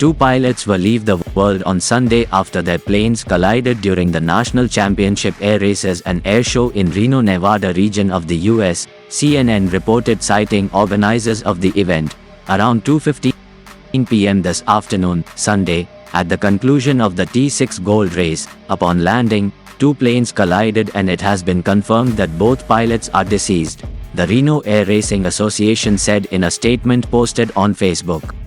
Two pilots will leave the world on Sunday after their planes collided during the National Championship Air Races and Air Show in Reno, Nevada region of the US, CNN reported, citing organizers of the event. Around 2:15 p.m. this afternoon, Sunday, at the conclusion of the T6 Gold race, upon landing, two planes collided and it has been confirmed that both pilots are deceased, the Reno Air Racing Association said in a statement posted on Facebook.